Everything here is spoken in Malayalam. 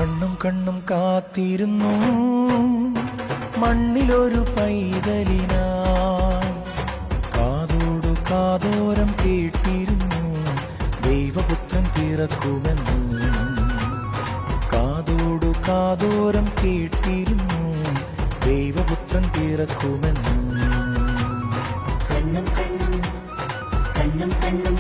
കണ്ണും കണ്ണും കാത്തിരുന്നു മണ്ണിലൊരു പൈതലിനായി. കാതോടു കാതോരം കേട്ടിരുന്നു ദൈവപുത്രൻ പിറക്കുമെന്ന്. കാതോടു കാതോരം കേട്ടിരുന്നു ദൈവപുത്രൻ പിറക്കുമെന്ന്. കണ്ണും കണ്ണും കണ്ണും കണ്ണും